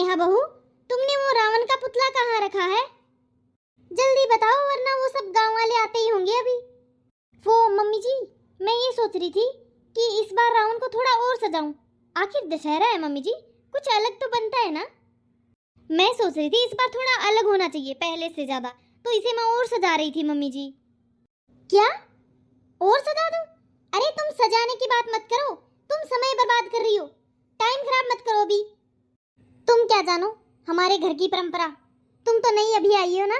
नेहा बहू, तुमने वो रावण का पुतला कहाँ रखा है? जल्दी बताओ वरना वो सब गांव वाले आते ही होंगे अभी। वो मम्मी जी, मैं ये सोच रही थी कि इस बार रावण को थोड़ा और सजाऊं। आखिर दशहरा है मम्मी जी, कुछ अलग तो बनता है ना। मैं सोच रही थी इस बार थोड़ा अलग होना चाहिए पहले से ज्यादा, तो इसे मैं और सजा रही थी मम्मी जी। क्या और सजा दूं? अरे तुम सजाने की बात मत करो, तुम समय बर्बाद कर रही हो। टाइम खराब मत करो अभी। तुम क्या जानो हमारे घर की परंपरा, तुम तो नई अभी आई हो ना।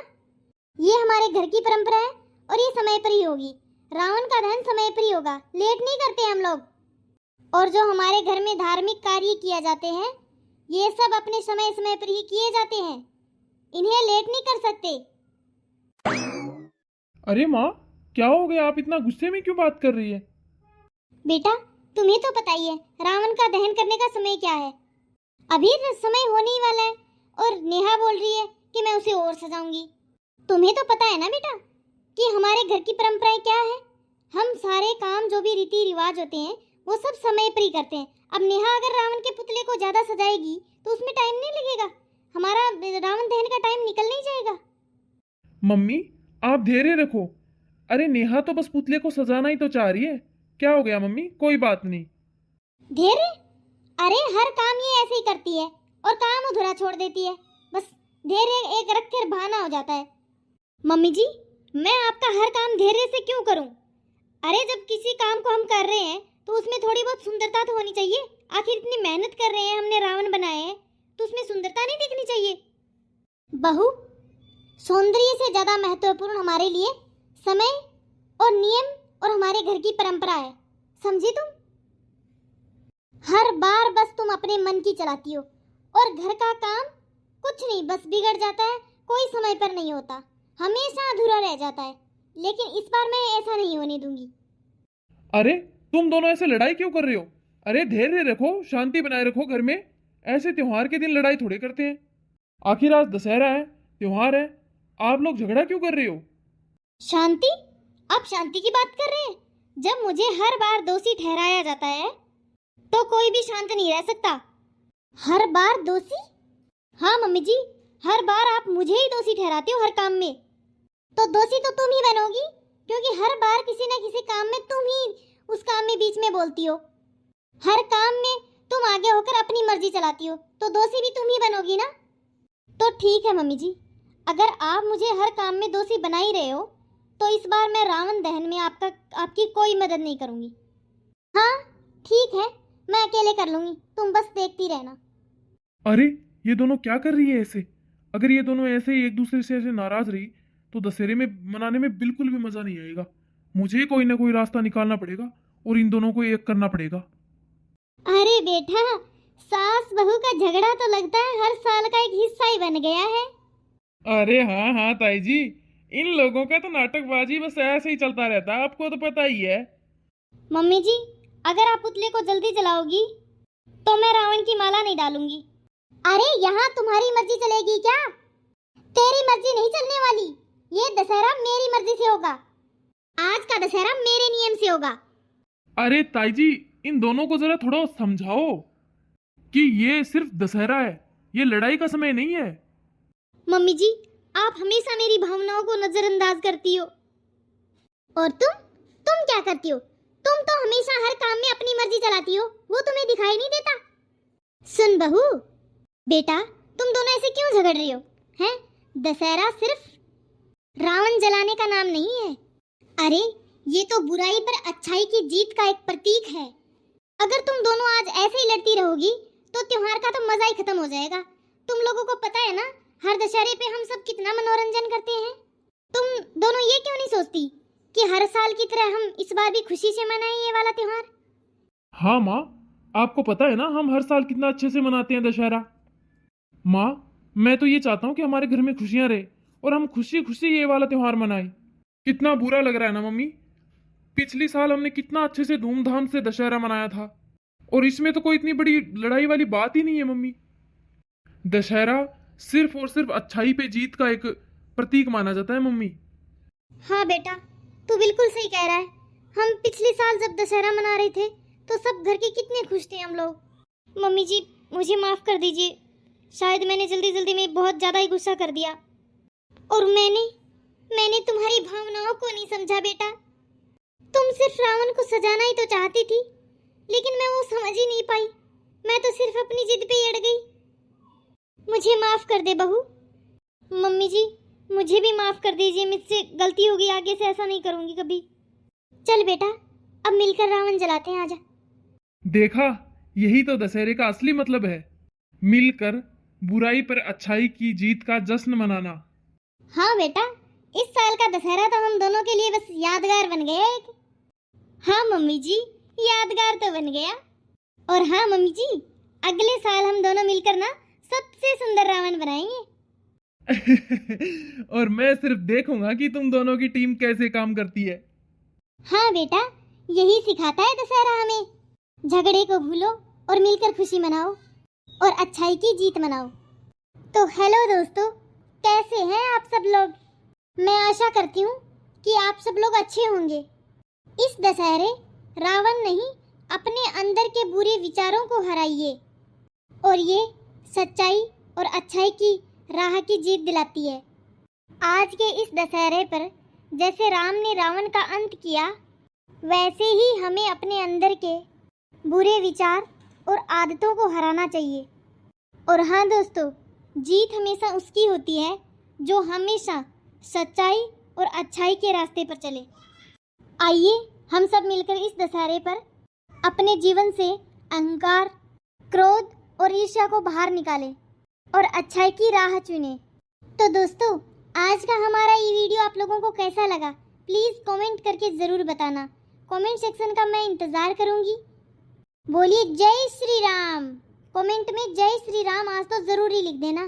ये हमारे घर की परंपरा है और ये समय पर ही होगी। रावण का दहन समय पर ही होगा, लेट नहीं करते हम लोग। और जो हमारे घर में धार्मिक कार्य किए जाते हैं ये सब अपने समय समय पर ही किए जाते हैं, इन्हें लेट नहीं कर सकते। अरे माँ, क्या हो गया? आप इतना गुस्से में क्यों बात कर रही है? बेटा तुम्हें तो पता ही है रावण का दहन करने का समय क्या है। अभी समय होने ही वाला है और नेहा बोल रही है कि मैं उसे और सजाऊंगी। तुम्हें तो पता है ना बेटा कि हमारे घर की परंपराएं क्या है। हम सारे काम जो भी रीति रिवाज होते हैं वो सब समय पर ही करते हैं। अब नेहा अगर रावण के पुतले को ज्यादा सजाएगी तो उसमें टाइम नहीं लगेगा, हमारा रावण दहन का टाइम निकल नहीं जाएगा। मम्मी, आप धैर्य रखो। अरे नेहा तो बस पुतले को सजाना ही तो चाह रही है। क्या हो गया मम्मी? कोई बात नहीं। धैर्य? अरे हर काम ये ऐसे ही करती है और काम अधूरा छोड़ देती है। बस धैर्य एक रख कर बहाना हो जाता है। मम्मी जी, मैं आपका हर काम धैर्य से क्यों करूं? अरे जब किसी काम को हम कर रहे हैं तो उसमें थोड़ी बहुत सुंदरता तो होनी चाहिए। आखिर इतनी मेहनत कर रहे हैं, हमने रावण बनाए हैं तो उसमें सुंदरता नहीं दिखनी चाहिए? बहू, सौंदर्य से ज्यादा महत्वपूर्ण हमारे लिए समय और नियम और हमारे घर की परंपरा है, समझी तुम? हर बार बस तुम अपने मन की चलाती हो और घर का काम कुछ नहीं, बस बिगड़ जाता है, कोई समय पर नहीं होता, हमेशा अधूरा रह जाता है। लेकिन इस बार मैं ऐसा नहीं होने दूंगी। अरे तुम दोनों ऐसे लड़ाई क्यों कर रहे हो? अरे धैर्य रखो, शांति बनाए रखो घर में। ऐसे त्योहार के दिन लड़ाई थोड़े करते हैं। आखिर आज दशहरा है, त्योहार है। आप लोग झगड़ा क्यों कर रहे हो? शांति? आप शांति की बात कर रहे हैं? जब मुझे हर बार दोषी ठहराया जाता है तो कोई भी शांत नहीं रह सकता। हर बार दोषी? हाँ मम्मी जी, हर बार आप मुझे ही दोषी ठहराते हो हर काम में। तो दोषी तो तुम ही बनोगी, क्योंकि हर बार किसी न किसी काम में तुम ही उस काम में बीच में बोलती हो। हर काम में तुम आगे होकर अपनी मर्जी चलाती हो, तो दोषी भी तुम ही बनोगी ना। तो ठीक है मम्मी जी, अगर आप मुझे हर काम में दोषी बना ही रहे हो तो इस बार मैं रावण दहन में आपकी कोई मदद नहीं करूंगी। हाँ ठीक है, मैं अकेले कर लूंगी, तुम बस देखती रहना। अरे ये दोनों क्या कर रही है ऐसे? अगर ये दोनों ऐसे ही एक दूसरे से ऐसे नाराज रही तो दशहरे में मनाने में बिल्कुल भी मजा नहीं आएगा। मुझे कोई ना कोई रास्ता निकालना पड़ेगा और इन दोनों को एक करना पड़ेगा। अरे बेटा, सास बहू का झगड़ा तो लगता है हर साल का एक हिस्सा ही बन गया है। अरे हाँ हाँ ताई जी, इन लोगों का तो नाटकबाजी बस ऐसे ही चलता रहता है, आपको तो पता ही है। मम्मी जी, अगर आप पुतले को जल्दी जलाओगी तो मैं रावण की माला नहीं डालूंगी। अरे यहाँ तुम्हारी मर्जी चलेगी क्या? तेरी मर्जी नहीं चलने वाली। ये दशहरा मेरी मर्जी से होगा। आज का दशहरा मेरे नियम से होगा। अरे ताई जी, इन दोनों को जरा थोड़ा समझाओ कि ये सिर्फ दशहरा है, ये लड़ाई का समय नहीं है। मम्मी जी, आप हमेशा मेरी भावनाओं को नजरअंदाज करती हो। और तुम क्या करती हो? तुम तो हमेशा हर काम में अपनी मर्जी चलाती हो, वो तुम्हें दिखाई नहीं देता? सुन बहू, बेटा तुम दोनों ऐसे क्यों झगड़ रही हो? हैं? दशहरा सिर्फ रावण जलाने का नाम नहीं है। अरे ये तो बुराई पर अच्छाई की जीत का एक प्रतीक है। अगर तुम दोनों आज ऐसे ही लड़ती रहोगी तो त्योहार का तो मजा ही खत्म हो जाएगा। तुम लोगों को पता है ना हर दशहरे पे हम सब कितना मनोरंजन करते हैं। तुम दोनों ये क्यों नहीं सोचती कि हर साल की तरह हम इस बार भी खुशी से मनाएं ये वाला त्योहार? हाँ माँ, आपको पता है ना हम हर साल कितना अच्छे से मनाते हैं दशहरा। माँ, मैं तो ये चाहता हूँ कि हमारे घर में खुशियाँ रहे और हम खुशी खुशी ये वाला त्योहार मनाएं। कितना बुरा लग रहा है ना मम्मी, पिछली साल हमने कितना अच्छे से धूमधाम से दशहरा मनाया था और इसमें तो कोई इतनी बड़ी लड़ाई वाली बात ही नहीं है मम्मी। दशहरा सिर्फ और सिर्फ अच्छाई पे जीत का एक प्रतीक माना जाता है मम्मी। हाँ बेटा, तू बिल्कुल सही कह रहा है। हम पिछले साल जब दशहरा मना रहे थे तो सब घर के कितने खुश थे हम लोग। मम्मी जी मुझे माफ कर दीजिए, शायद मैंने जल्दी जल्दी में बहुत ज़्यादा ही गुस्सा कर दिया। और मैंने तुम्हारी भावनाओं को नहीं समझा बेटा। तुम सिर्फ रावण को सजाना ही तो चाहती थी, लेकिन मैं वो समझ ही नहीं पाई। मैं तो सिर्फ अपनी जिद पे अड़ गई। मुझे माफ कर दे बहू। मम्मी जी, मुझे भी माफ कर दीजिए, मुझसे गलती होगी, आगे से ऐसा नहीं करूंगी कभी। चल बेटा, अब मिलकर रावण जलाते हैं, आजा। देखा, यही तो दशहरे का असली मतलब है, मिलकर बुराई पर अच्छाई की जीत का जश्न मनाना। हाँ बेटा, इस साल का दशहरा तो हम दोनों के लिए बस यादगार बन गया एक। हाँ मम्मी जी, यादगार तो बन गया। और हाँ मम्मी जी, अगले साल हम दोनों मिलकर ना सबसे सुंदर रावण बनाएंगे। और मैं सिर्फ देखूंगा कि तुम दोनों की टीम कैसे काम करती है। हाँ बेटा, यही सिखाता है दशहरा हमें। झगड़े को भूलो और मिलकर खुशी मनाओ और अच्छाई की जीत मनाओ। तो हेलो दोस्तों, कैसे हैं आप सब लोग? मैं आशा करती हूँ कि आप सब लोग अच्छे होंगे। इस दशहरे रावण नहीं, अपने अंदर के बुरे विचारों को हराइए और ये सच्चाई और अच्छाई की राह की जीत दिलाती है। आज के इस दशहरे पर जैसे राम ने रावण का अंत किया, वैसे ही हमें अपने अंदर के बुरे विचार और आदतों को हराना चाहिए। और हाँ दोस्तों, जीत हमेशा उसकी होती है जो हमेशा सच्चाई और अच्छाई के रास्ते पर चले। आइए हम सब मिलकर इस दशहरे पर अपने जीवन से अहंकार, क्रोध और ईर्ष्या को बाहर निकालें और अच्छाई की राह चुनें। तो दोस्तों, आज का हमारा ये वीडियो आप लोगों को कैसा लगा, प्लीज़ कमेंट करके ज़रूर बताना। कमेंट सेक्शन का मैं इंतज़ार करूँगी। बोलिए जय श्री राम। कमेंट में जय श्री राम आज तो ज़रूर ही लिख देना।